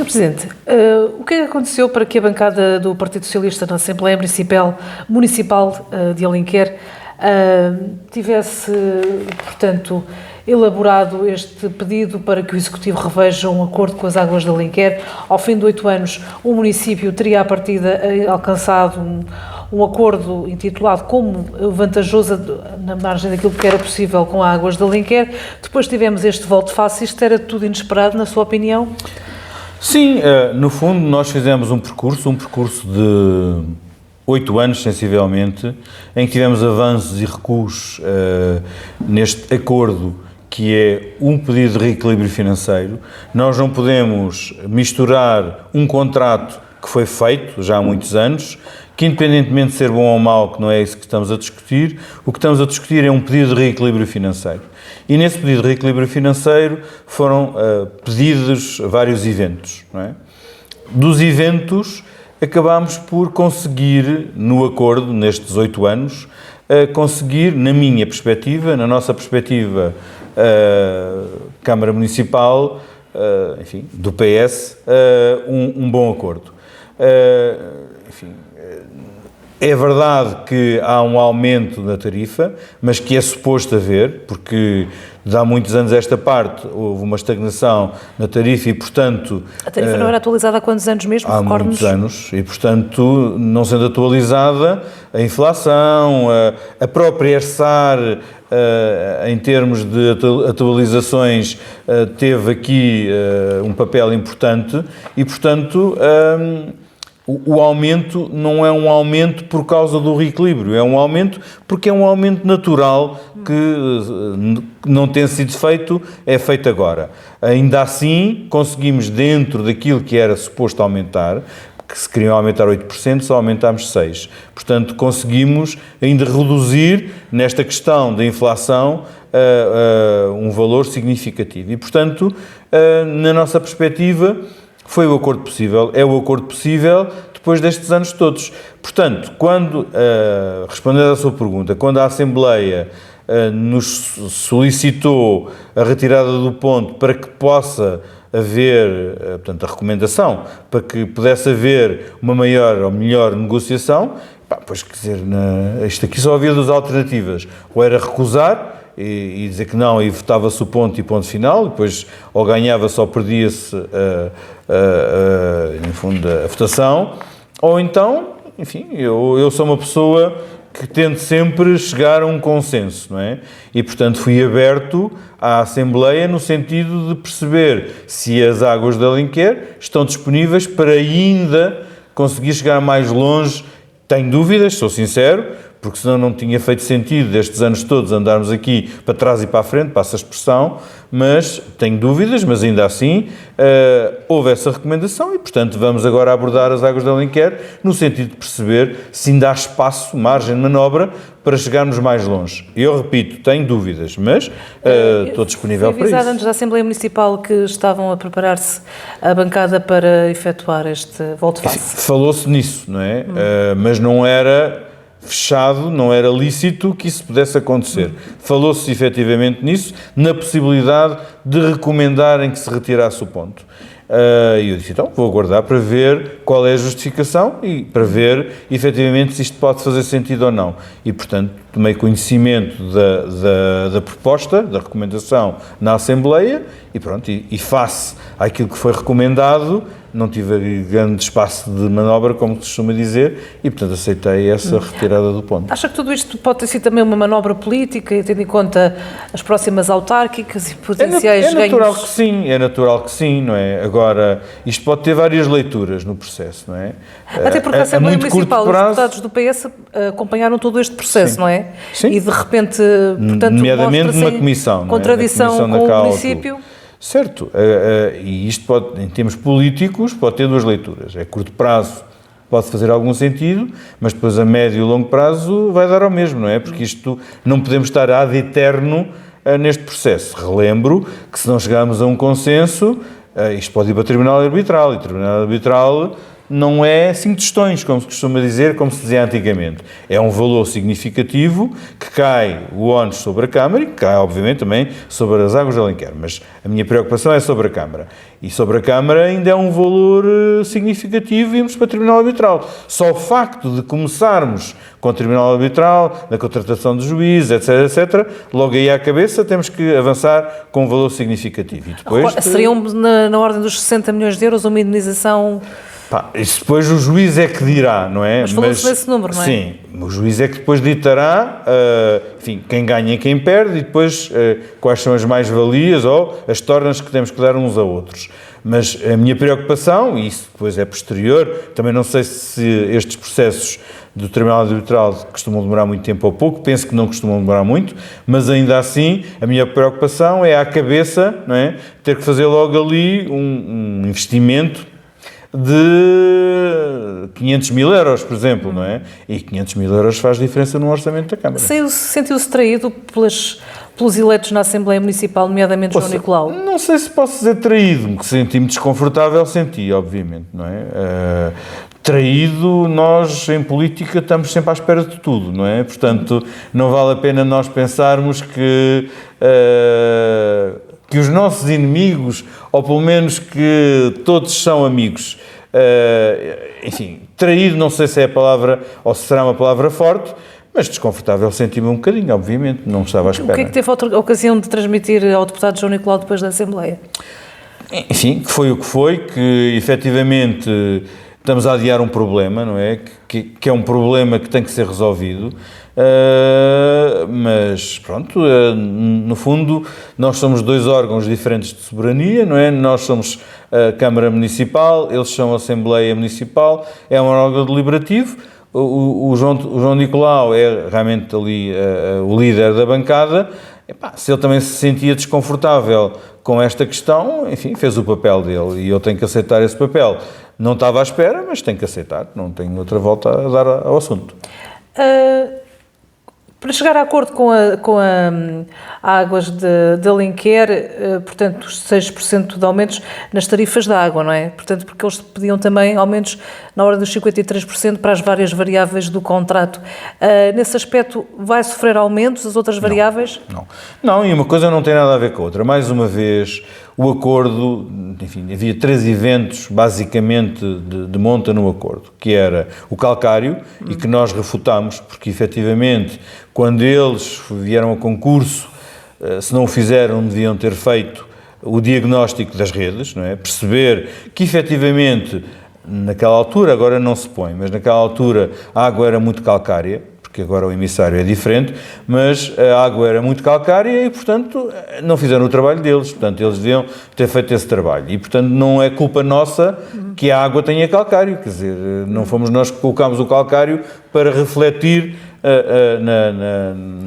Sr. Presidente, o que é que aconteceu para que a bancada do Partido Socialista na Assembleia Municipal de Alenquer tivesse, portanto, elaborado este pedido para que o Executivo reveja um acordo com as Águas de Alenquer? Ao fim de 8 anos, o município teria, à partida, alcançado um acordo intitulado como vantajoso na margem daquilo que era possível com as Águas de Alenquer. Depois tivemos este volte-face. Isto era tudo inesperado, na sua opinião? Sim, no fundo nós fizemos um percurso de 8 anos, sensivelmente, em que tivemos avanços e recuos neste acordo, que é um pedido de reequilíbrio financeiro. Nós não podemos misturar um contrato que foi feito já há muitos anos, que independentemente de ser bom ou mau, que não é isso que estamos a discutir, o que estamos a discutir é um pedido de reequilíbrio financeiro. E nesse pedido de reequilíbrio financeiro foram pedidos vários eventos, não é? Dos eventos, acabámos por conseguir, no acordo, nestes 8 anos, conseguir, na minha perspectiva, na nossa perspectiva, Câmara Municipal, enfim, do PS, um bom acordo. Enfim, é verdade que há um aumento da tarifa, mas que é suposto haver, porque de há muitos anos esta parte houve uma estagnação na tarifa e, portanto... A tarifa não era atualizada há quantos anos mesmo? Há muitos anos e, portanto, não sendo atualizada, a inflação, a própria ERSAR, em termos de atualizações, teve aqui um papel importante e, portanto... O aumento não é um aumento por causa do reequilíbrio, é um aumento porque é um aumento natural que não tem sido feito, é feito agora. Ainda assim, conseguimos, dentro daquilo que era suposto aumentar, que se queriam aumentar 8%, só aumentámos 6%. Portanto, conseguimos ainda reduzir, nesta questão da inflação, um valor significativo. E, portanto, na nossa perspectiva, foi o acordo possível, é o acordo possível depois destes anos todos. Portanto, quando, respondendo à sua pergunta, quando a Assembleia nos solicitou a retirada do ponto para que possa haver, portanto, a recomendação, para que pudesse haver uma maior ou melhor negociação, pois, quer dizer, isto aqui só havia duas alternativas, ou era recusar e dizer que não, e votava-se o ponto e ponto final, depois ou ganhava-se ou perdia-se, no fundo, a votação, ou então, enfim, eu sou uma pessoa que tento sempre chegar a um consenso, não é? E, portanto, fui aberto à Assembleia no sentido de perceber se as Águas de Alenquer estão disponíveis para ainda conseguir chegar mais longe. Tenho dúvidas, sou sincero, porque senão não tinha feito sentido destes anos todos andarmos aqui para trás e para a frente, passa a expressão, mas tenho dúvidas, mas ainda assim houve essa recomendação e, portanto, vamos agora abordar as Águas de Alenquer no sentido de perceber se ainda há espaço, margem de manobra para chegarmos mais longe. Eu repito, tenho dúvidas, mas estou disponível para isso. Foi avisado antes da Assembleia Municipal que estavam a preparar-se a bancada para efetuar este volte-face? Falou-se nisso, não é? Mas não era fechado, não era lícito que isso pudesse acontecer. Falou-se efetivamente nisso, na possibilidade de recomendarem que se retirasse o ponto. E eu disse, então, vou aguardar para ver qual é a justificação e para ver, efetivamente, se isto pode fazer sentido ou não. E, portanto, tomei conhecimento da proposta, da recomendação na Assembleia e pronto, e face àquilo que foi recomendado, não tive grande espaço de manobra, como se costuma dizer, e, portanto, aceitei essa retirada do ponto. Acha que tudo isto pode ter sido também uma manobra política, tendo em conta as próximas autárquicas e potenciais ganhos? É natural que sim, não é? Agora, isto pode ter várias leituras no processo, não é? Até porque a Assembleia Municipal, os deputados do PS acompanharam todo este processo, sim, não é? Sim. E, de repente, portanto, nomeadamente numa comissão, contradição não é? com o município. Certo, e isto pode, em termos políticos, pode ter duas leituras. A curto prazo pode fazer algum sentido, mas depois a médio e longo prazo vai dar ao mesmo, não é? Porque isto não podemos estar ad eterno neste processo. Relembro que se não chegarmos a um consenso, isto pode ir para o Tribunal Arbitral, e o Tribunal Arbitral não é 5 tostões, como se costuma dizer, como se dizia antigamente. É um valor significativo que cai o ónus sobre a Câmara e que cai, obviamente, também sobre as águas de Alenquer. Mas a minha preocupação é sobre a Câmara. E sobre a Câmara ainda é um valor significativo e irmos para o Tribunal Arbitral. Só o facto de começarmos com o Tribunal Arbitral, na contratação de juízes, etc., etc., logo aí à cabeça temos que avançar com um valor significativo. E depois, seriam na ordem dos 60 milhões de euros uma indenização... Isso depois o juiz é que dirá, não é? Mas falou-se desse número, não é? Sim, o juiz é que depois ditará, enfim, quem ganha e quem perde e depois quais são as mais-valias ou as tornas que temos que dar uns a outros. Mas a minha preocupação, e isso depois é posterior, também não sei se estes processos do Tribunal Arbitral costumam demorar muito tempo ou pouco, penso que não costumam demorar muito, mas ainda assim a minha preocupação é à cabeça, não é? Ter que fazer logo ali um investimento de 500 mil euros, por exemplo, não é? E 500 mil euros faz diferença no orçamento da Câmara. Sentiu-se traído pelos eleitos na Assembleia Municipal, nomeadamente João Nicolau? Não sei se posso dizer traído, que senti-me desconfortável, senti, obviamente, não é? Traído, nós em política estamos sempre à espera de tudo, não é? Portanto, não vale a pena nós pensarmos que os nossos inimigos, ou pelo menos que todos são amigos. Enfim, traído não sei se é a palavra, ou se será uma palavra forte, mas desconfortável senti-me um bocadinho, obviamente, não estava à espera. O que é que teve a ocasião de transmitir ao deputado João Nicolau depois da Assembleia? Enfim, que foi o que foi, que efetivamente estamos a adiar um problema, não é? Que é um problema que tem que ser resolvido. Mas pronto, no fundo nós somos dois órgãos diferentes de soberania, não é? Nós somos a Câmara Municipal, eles são a Assembleia Municipal, é um órgão deliberativo. O João Nicolau é realmente ali o líder da bancada. Se ele também se sentia desconfortável com esta questão, enfim, fez o papel dele e eu tenho que aceitar esse papel. Não estava à espera, mas tenho que aceitar, não tenho outra volta a dar ao assunto. Para chegar a acordo com a Águas de Alenquer, portanto, os 6% de aumentos nas tarifas da água, não é? Portanto, porque eles pediam também aumentos na ordem dos 53% para as várias variáveis do contrato. Nesse aspecto, vai sofrer aumentos as outras variáveis? Não, e uma coisa não tem nada a ver com a outra. Mais uma vez, o acordo, enfim, havia 3 eventos, basicamente, de monta no acordo, que era o calcário, e que nós refutámos, porque, efetivamente, quando eles vieram a concurso, se não o fizeram, deviam ter feito o diagnóstico das redes, não é? Perceber que, efetivamente, naquela altura, agora não se põe, mas naquela altura a água era muito calcária, porque agora o emissário é diferente, mas a água era muito calcária e, portanto, não fizeram o trabalho deles. Portanto, eles deviam ter feito esse trabalho. E, portanto, não é culpa nossa que a água tenha calcário. Quer dizer, não fomos nós que colocámos o calcário para refletir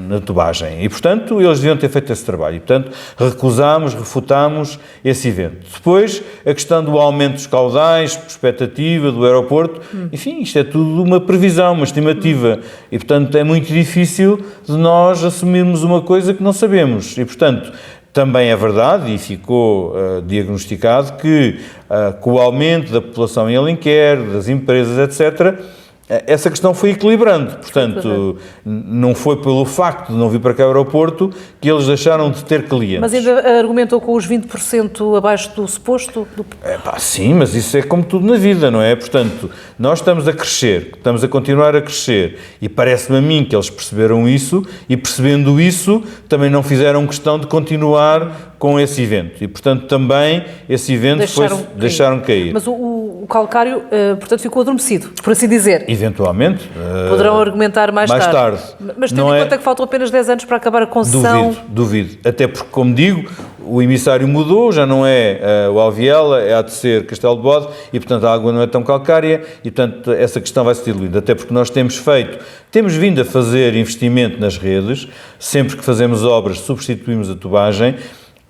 na tubagem. E, portanto, eles deviam ter feito esse trabalho. E, portanto, refutámos esse evento. Depois, a questão do aumento dos caudais, expectativa do aeroporto, enfim, isto é tudo uma previsão, uma estimativa. E, portanto, é muito difícil de nós assumirmos uma coisa que não sabemos. E, portanto, também é verdade, e ficou diagnosticado, que com o aumento da população em Alenquer, das empresas, etc., essa questão foi equilibrando, portanto, não foi pelo facto de não vir para cá ao aeroporto que eles deixaram de ter clientes. Mas ainda argumentou com os 20% abaixo do suposto? Sim, mas isso é como tudo na vida, não é? Portanto, nós estamos a crescer, estamos a continuar a crescer e parece-me a mim que eles perceberam isso e, percebendo isso, também não fizeram questão de continuar com esse evento e, portanto, também esse evento deixaram cair. Mas o calcário, portanto, ficou adormecido, por assim dizer. Eventualmente. Poderão argumentar mais tarde. Mas tendo em conta que faltam apenas 10 anos para acabar a concessão... Duvido. Até porque, como digo, o emissário mudou, já não é o Alviela, há de ser Castelo de Bode e, portanto, a água não é tão calcária e, portanto, essa questão vai se diluindo. Até porque nós temos vindo a fazer investimento nas redes, sempre que fazemos obras substituímos a tubagem.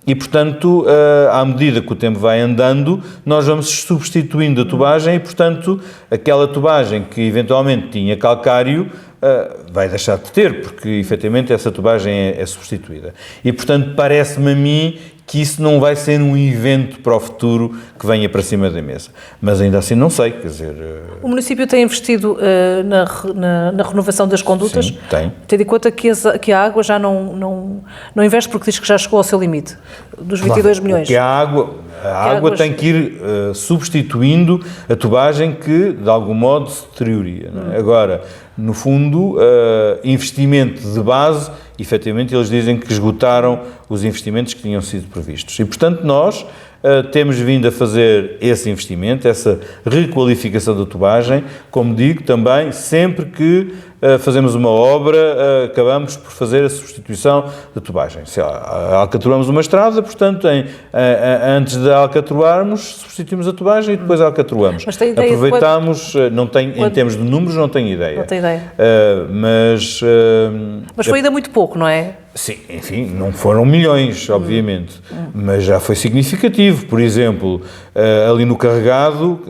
E, portanto, à medida que o tempo vai andando, nós vamos substituindo a tubagem e, portanto, aquela tubagem que eventualmente tinha calcário, vai deixar de ter, porque efetivamente essa tubagem é substituída. E, portanto, parece-me a mim que isso não vai ser um evento para o futuro que venha para cima da mesa. Mas ainda assim não sei, quer dizer... O município tem investido na renovação das condutas? Sim, tem. Tendo em conta que a água já não investe porque diz que já chegou ao seu limite, dos 22 milhões. Que a água tem que ir substituindo a tubagem que, de algum modo, se deterioria. Não é? Agora, no fundo, investimento de base, efetivamente, eles dizem que esgotaram os investimentos que tinham sido previstos. E, portanto, nós temos vindo a fazer esse investimento, essa requalificação da tubagem, como digo, também, sempre que fazemos uma obra, acabamos por fazer a substituição da tubagem. Se alcatroamos uma estrada, portanto, antes de alcatroarmos, substituímos a tubagem e depois a alcatroamos. Mas tem ideia aproveitamos, em termos de números, não tenho ideia. Não tem ideia. Mas foi ainda muito pouco, não é? Sim, enfim, não foram milhões, obviamente, mas já foi significativo. Por exemplo, ali no Carregado,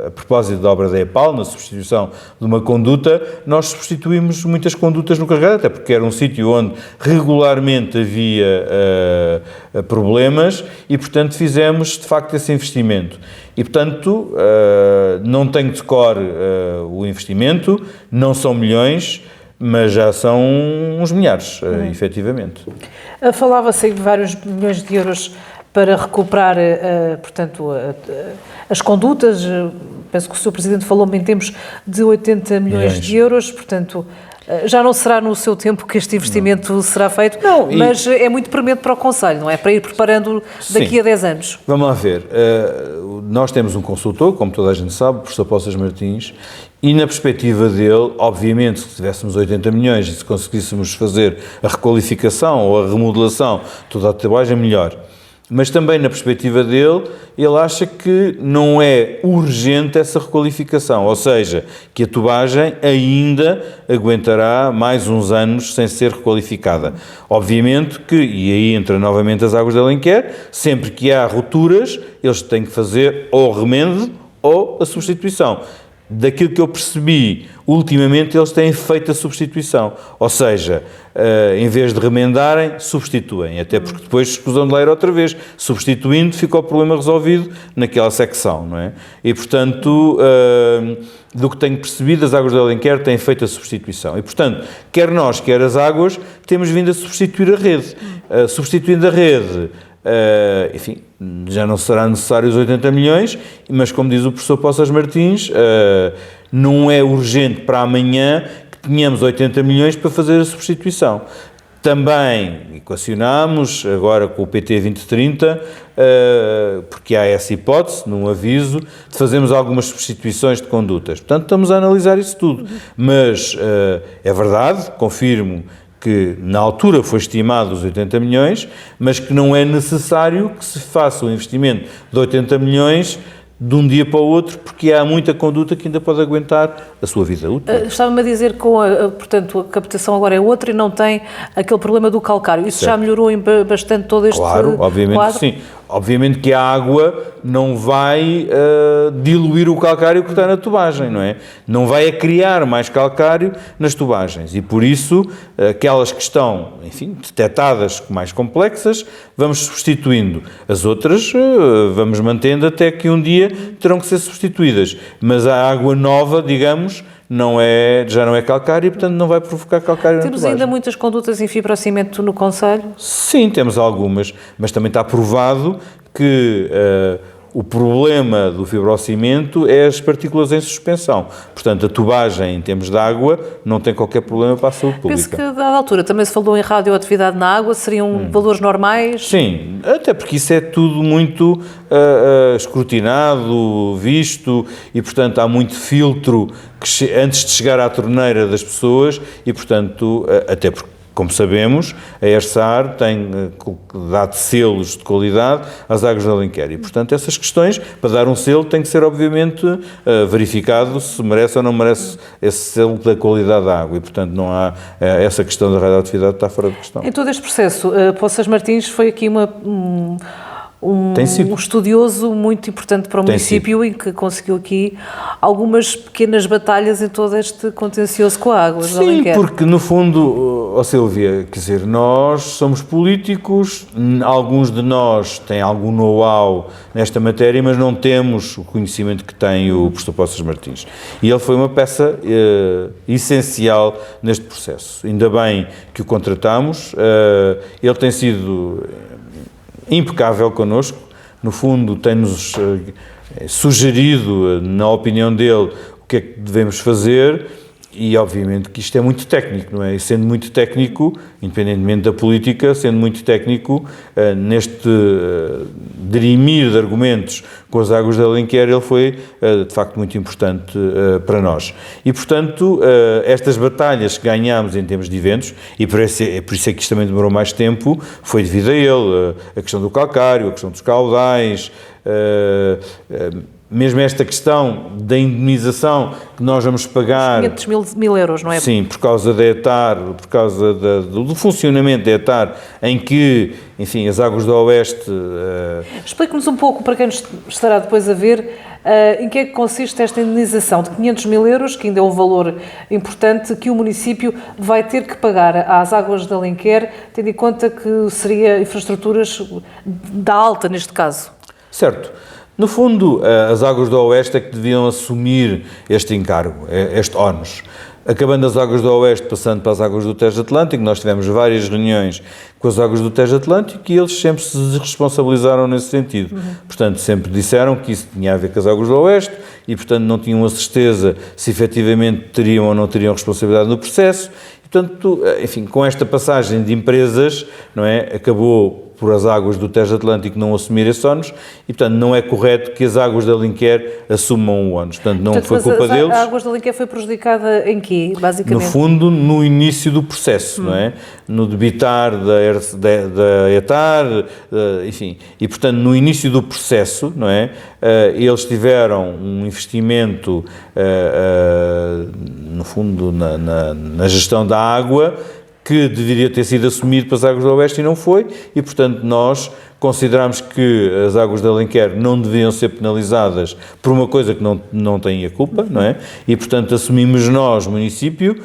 a propósito da obra da EPAL, na substituição de uma conduta, nós substituímos muitas condutas no Carregado, até porque era um sítio onde regularmente havia problemas e, portanto, fizemos, de facto, esse investimento. E, portanto, não tenho de cor o investimento, não são milhões, mas já são uns milhares, efetivamente. Falava-se em vários milhões de euros para recuperar, portanto, as condutas. Penso que o Sr. Presidente falou-me em termos de 80 milhões de euros, portanto, já não será no seu tempo que este investimento será feito, mas é muito premente para o Conselho, não é? Para ir preparando daqui a 10 anos. Vamos lá ver. Nós temos um consultor, como toda a gente sabe, o professor Poças Martins, e na perspectiva dele, obviamente, se tivéssemos 80 milhões e se conseguíssemos fazer a requalificação ou a remodelação, toda a tubagem, melhor. Mas também na perspectiva dele, ele acha que não é urgente essa requalificação, ou seja, que a tubagem ainda aguentará mais uns anos sem ser requalificada. Obviamente que, e aí entra novamente as águas de Alenquer, sempre que há rupturas, eles têm que fazer ou remendo ou a substituição. Daquilo que eu percebi, ultimamente eles têm feito a substituição, ou seja, em vez de remendarem, substituem, até porque depois escusam de ler outra vez, substituindo fica o problema resolvido naquela secção, não é? E, portanto, do que tenho percebido, as águas de Alenquer têm feito a substituição, e, portanto, quer nós, quer as águas, temos vindo a substituir a rede. Substituindo a rede, enfim, já não será necessário os 80 milhões, mas como diz o professor Poças Martins, não é urgente para amanhã que tenhamos 80 milhões para fazer a substituição. Também equacionámos, agora com o PT 2030, porque há essa hipótese, num aviso, de fazermos algumas substituições de condutas. Portanto, estamos a analisar isso tudo. Mas é verdade, confirmo, que na altura foi estimado os 80 milhões, mas que não é necessário que se faça um investimento de 80 milhões de um dia para o outro, porque há muita conduta que ainda pode aguentar a sua vida útil. Estava-me a dizer que, portanto, a captação agora é outra e não tem aquele problema do calcário. Isso já melhorou bastante todo este quadro? Claro, obviamente que sim. Obviamente que a água não vai diluir o calcário que está na tubagem, não é? Não vai criar mais calcário nas tubagens e, por isso, aquelas que estão, enfim, detectadas mais complexas, vamos substituindo. As outras vamos mantendo até que um dia terão que ser substituídas. Mas a água nova, digamos, já não é calcário e, portanto, não vai provocar calcário na tubagem. Temos ainda muitas condutas em fibrocimento no Conselho? Sim, temos algumas, mas também está provado que o problema do fibrocimento é as partículas em suspensão. Portanto, a tubagem, em termos de água, não tem qualquer problema para a saúde pública. Penso que, a dada altura, também se falou em radioatividade na água, seriam valores normais? Sim, até porque isso é tudo muito escrutinado, visto, e, portanto, há muito filtro antes de chegar à torneira das pessoas e, portanto, até porque, como sabemos, a ERSAR tem dado selos de qualidade às águas de Alenquer e, portanto, essas questões, para dar um selo, tem que ser, obviamente, verificado se merece ou não merece esse selo da qualidade da água e, portanto, não há essa questão da radioatividade está fora de questão. Em todo este processo, Poças Martins foi aqui Tem sido. um estudioso muito importante para o município e que conseguiu aqui algumas pequenas batalhas em todo este contencioso com a água. Sim, porque no fundo, ó Silvia, quer dizer, nós somos políticos, alguns de nós têm algum know-how nesta matéria, mas não temos o conhecimento que tem o professor Poças Martins. E ele foi uma peça essencial neste processo. Ainda bem que o contratamos, ele tem sido impecável connosco, no fundo tem-nos sugerido, na opinião dele, o que é que devemos fazer e obviamente que isto é muito técnico, não é? E sendo muito técnico, independentemente da política, sendo muito técnico, neste dirimir de argumentos com as águas de Alenquer, ele foi de facto muito importante para nós. E portanto, estas batalhas que ganhámos em termos de eventos, e por isso é que isto também demorou mais tempo, foi devido a ele, a questão do calcário, a questão dos caudais, mesmo esta questão da indemnização que nós vamos pagar... 500 mil euros, não é? Sim, por causa da ETAR, por causa do funcionamento da ETAR, em que, enfim, as águas do Oeste... Explique-nos um pouco, para quem nos estará depois a ver, em que é que consiste esta indemnização de 500 mil euros, que ainda é um valor importante, que o município vai ter que pagar às águas de Alenquer, tendo em conta que seria infraestruturas da alta, neste caso. Certo. No fundo, as águas do Oeste é que deviam assumir este encargo, este ónus. Acabando as águas do Oeste, passando para as águas do Tejo Atlântico, nós tivemos várias reuniões com as águas do Tejo Atlântico e eles sempre se responsabilizaram nesse sentido. Portanto, sempre disseram que isso tinha a ver com as águas do Oeste e, portanto, não tinham a certeza se efetivamente teriam ou não teriam responsabilidade no processo. E, portanto, enfim, com esta passagem de empresas, não é, acabou por as águas do Tejo Atlântico não assumir esse ónus e, portanto, não é correto que as águas de Alenquer assumam o ónus. Portanto, não foi culpa deles. A águas de Alenquer foi prejudicada em quê, basicamente? No fundo, no início do processo, não é? No debitar da ETAR, enfim. E, portanto, no início do processo, não é? Eles tiveram um investimento, no fundo, na gestão da água, que deveria ter sido assumido para as águas do Oeste e não foi, e portanto nós consideramos que as águas de Alenquer não deviam ser penalizadas por uma coisa que não têm a culpa, não é? E portanto assumimos nós, município,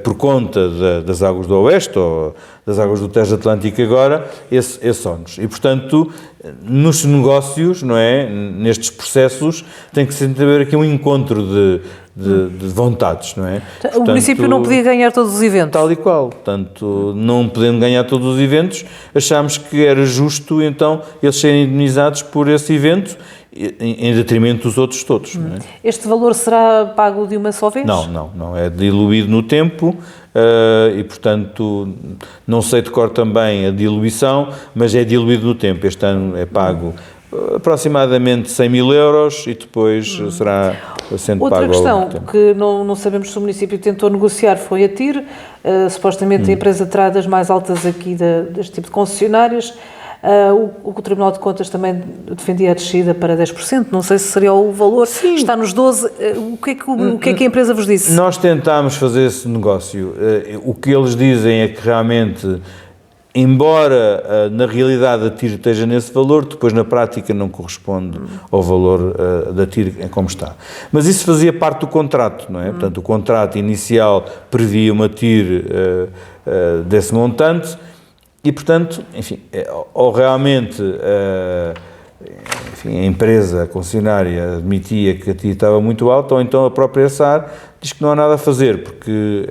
por conta das águas do Oeste ou das águas do Tejo Atlântico agora, esse ónus. E portanto, nos negócios, não é? Nestes processos, tem que sempre haver aqui um encontro de vontades, não é? Portanto, o município não podia ganhar todos os eventos. Tal e qual. Portanto, não podendo ganhar todos os eventos, achámos que era justo, então, eles serem indemnizados por esse evento em detrimento dos outros todos. Não é? Este valor será pago de uma só vez? Não. É diluído no tempo e, portanto, não sei de cor também a diluição, mas é diluído no tempo. Este ano é pago aproximadamente 100 mil euros e depois será sendo outra pago. Outra questão que não sabemos se o município tentou negociar foi a TIR. Supostamente a empresa terá das mais altas aqui deste tipo de concessionárias. O Tribunal de Contas também defendia a descida para 10%, não sei se seria o valor. Sim. Está nos 12%. O que é que a empresa vos disse? Nós tentámos fazer esse negócio. O que eles dizem é que realmente, embora na realidade a TIR esteja nesse valor, depois na prática não corresponde ao valor da TIR como está. Mas isso fazia parte do contrato, não é? Portanto, o contrato inicial previa uma TIR desse montante e, portanto, enfim, ou realmente a empresa, a concessionária, admitia que a TIR estava muito alta, ou então a própria SAR diz que não há nada a fazer, porque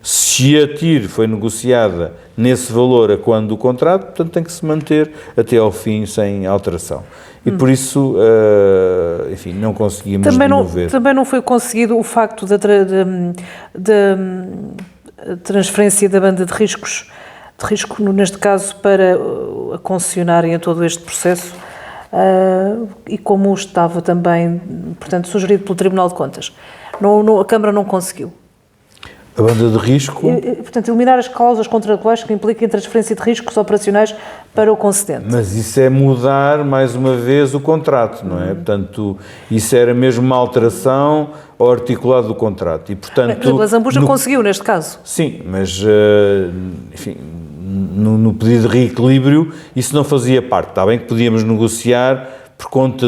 se a TIR foi negociada nesse valor a quando do contrato, portanto tem que se manter até ao fim sem alteração. E por isso, enfim, não conseguimos demover. Também não foi conseguido o facto da transferência da banda de risco, neste caso, para a concessionária em todo este processo, e como estava também, portanto, sugerido pelo Tribunal de Contas. A Câmara não conseguiu. A banda de risco... Portanto, eliminar as cláusulas contratuais que impliquem transferência de riscos operacionais para o concedente. Mas isso é mudar, mais uma vez, o contrato, não é? Portanto, isso era mesmo uma alteração ao articulado do contrato. E, portanto... Mas a Zambuja conseguiu, neste caso. Sim, mas, enfim, no pedido de reequilíbrio, isso não fazia parte. Está bem que podíamos negociar por conta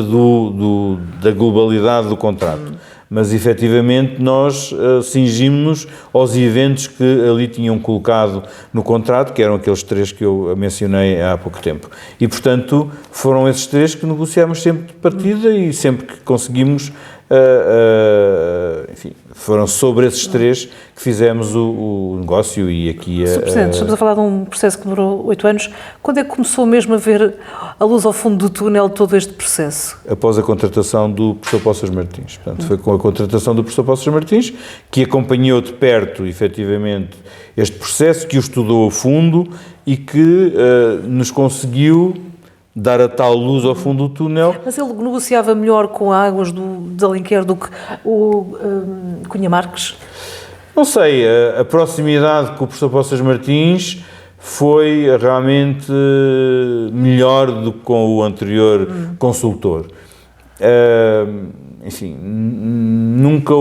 da globalidade do contrato, mas efetivamente nós cingimos-nos aos eventos que ali tinham colocado no contrato, que eram aqueles 3 que eu mencionei há pouco tempo. E, portanto, foram esses 3 que negociámos sempre de partida e sempre que conseguimos, enfim, foram sobre esses 3 que fizemos o negócio e aqui... Sr. Presidente, estamos a falar de um processo que demorou 8 anos. Quando é que começou mesmo a ver a luz ao fundo do túnel todo este processo? Após a contratação do professor Poças Martins. Portanto, foi com a contratação do professor Poças Martins que acompanhou de perto, efetivamente, este processo, que o estudou a fundo e que nos conseguiu dar a tal luz ao fundo do túnel. Mas ele negociava melhor com Águas de Alenquer do que o Cunha Marques? Não sei, a proximidade com o professor Poças Martins foi realmente melhor do que com o anterior consultor. Enfim, nunca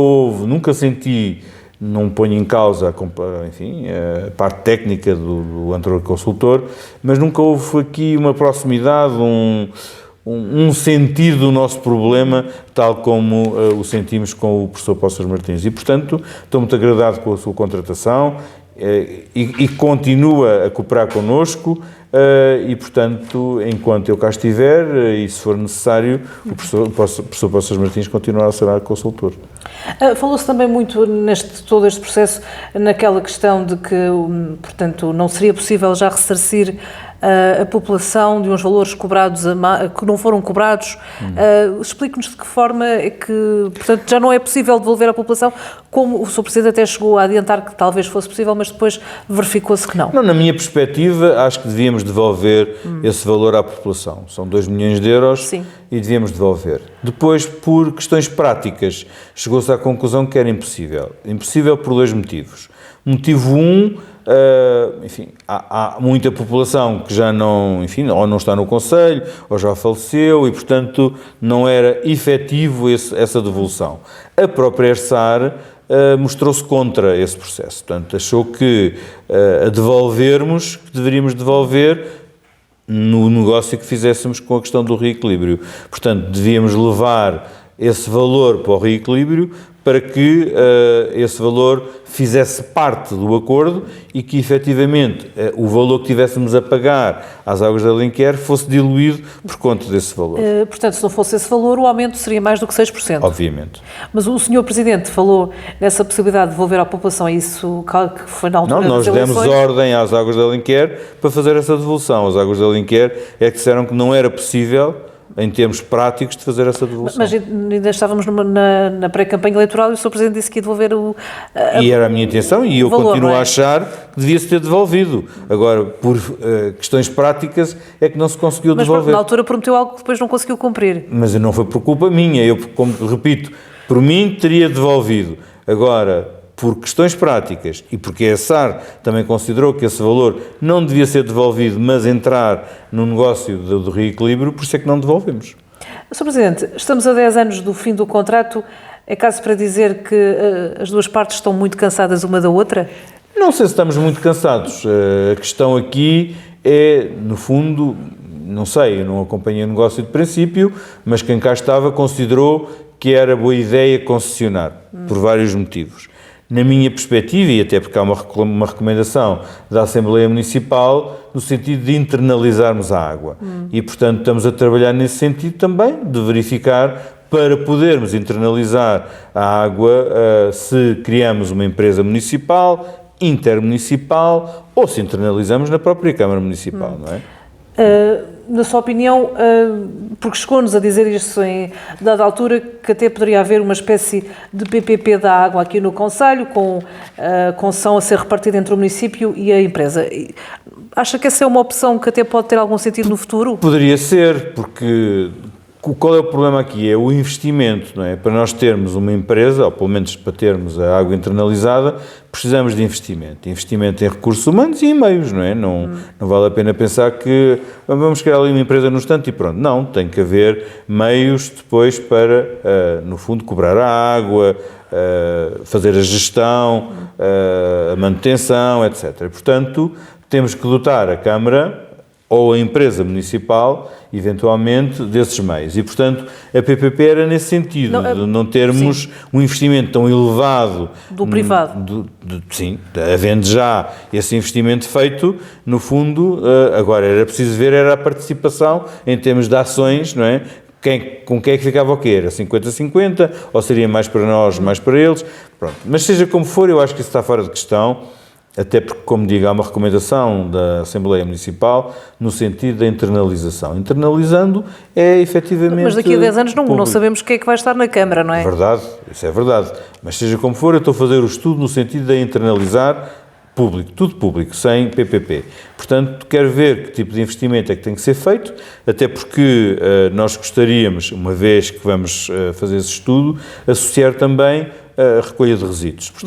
senti, não ponho em causa enfim, a parte técnica do anterior consultor, mas nunca houve aqui uma proximidade, um sentido do nosso problema, tal como o sentimos com o professor Poças Martins. E, portanto, estou muito agradado com a sua contratação e continua a cooperar connosco e, portanto, enquanto eu cá estiver e se for necessário, o professor Poças Martins continuará a ser consultor. Falou-se também muito todo este processo naquela questão de que, portanto, não seria possível já ressarcir a população de uns valores cobrados que não foram cobrados. Explique-nos de que forma é que, portanto, já não é possível devolver à população, como o Sr. Presidente até chegou a adiantar que talvez fosse possível, mas depois verificou-se que não. Não, na minha perspectiva, acho que devíamos devolver esse valor à população. São 2 milhões de euros. Sim. E devíamos devolver. Depois, por questões práticas, chegou-se à conclusão que era impossível. Impossível por 2 motivos. Motivo 1, enfim, há muita população que já não, enfim, ou não está no Conselho, ou já faleceu e, portanto, não era efetivo essa devolução. A própria ERSAR mostrou-se contra esse processo. Portanto, achou que a devolvermos, que deveríamos devolver no negócio que fizéssemos com a questão do reequilíbrio. Portanto, devíamos levar esse valor para o reequilíbrio para que esse valor fizesse parte do acordo e que, efetivamente, o valor que tivéssemos a pagar às Águas de Alenquer fosse diluído por conta desse valor. Portanto, se não fosse esse valor, o aumento seria mais do que 6%. Obviamente. Mas o Sr. Presidente falou nessa possibilidade de devolver à população isso que foi na altura das eleições. Não, nós demos ordem às Águas de Alenquer para fazer essa devolução. As Águas de Alenquer é que disseram que não era possível, em termos práticos, de fazer essa devolução. Mas ainda estávamos na pré-campanha eleitoral e o Sr. Presidente disse que ia devolver e era a minha intenção e eu valor, continuo a achar que devia-se ter devolvido. Agora, por questões práticas, é que não se conseguiu devolver. Mas na altura prometeu algo que depois não conseguiu cumprir. Mas não foi por culpa minha. Eu, como repito, por mim teria devolvido. Agora, por questões práticas e porque a SAR também considerou que esse valor não devia ser devolvido, mas entrar no negócio do reequilíbrio, por isso é que não devolvemos. Sr. Presidente, estamos a 10 anos do fim do contrato. É caso para dizer que as duas partes estão muito cansadas uma da outra? Não sei se estamos muito cansados. A questão aqui é, no fundo, não sei, eu não acompanhei o negócio de princípio, mas quem cá estava considerou que era boa ideia concessionar, por vários motivos. Na minha perspectiva, e até porque há uma recomendação da Assembleia Municipal, no sentido de internalizarmos a água. E, portanto, estamos a trabalhar nesse sentido também, de verificar para podermos internalizar a água se criamos uma empresa municipal, intermunicipal, ou se internalizamos na própria Câmara Municipal, não é? Na sua opinião, porque chegou-nos a dizer isto em dada altura, que até poderia haver uma espécie de PPP da água aqui no Concelho, com concessão a ser repartida entre o município e a empresa. Acha que essa é uma opção que até pode ter algum sentido no futuro? Poderia ser, porque qual é o problema aqui? É o investimento, não é? Para nós termos uma empresa, ou pelo menos para termos a água internalizada, precisamos de investimento. Investimento em recursos humanos e em meios, não é? Não vale a pena pensar que vamos criar ali uma empresa no instante e pronto. Não, tem que haver meios depois para, no fundo, cobrar a água, fazer a gestão, a manutenção, etc. Portanto, temos que dotar a Câmara ou a empresa municipal, eventualmente, desses meios. E, portanto, a PPP era nesse sentido, de não termos um investimento tão elevado... Do privado. Sim, havendo já esse investimento feito, no fundo, agora era preciso ver era a participação em termos de ações, não é? Com quem é que ficava o quê? Era 50-50? Ou seria mais para nós, mais para eles? Pronto. Mas seja como for, eu acho que isso está fora de questão. Até porque, como digo, há uma recomendação da Assembleia Municipal no sentido da internalização. Internalizando é efetivamente... Mas daqui a 10 anos não sabemos o que é que vai estar na Câmara, não é? É verdade, isso é verdade. Mas seja como for, eu estou a fazer o estudo no sentido de internalizar público, tudo público, sem PPP. Portanto, quero ver que tipo de investimento é que tem que ser feito, até porque nós gostaríamos, uma vez que vamos fazer esse estudo, associar também a recolha de resíduos. Portanto,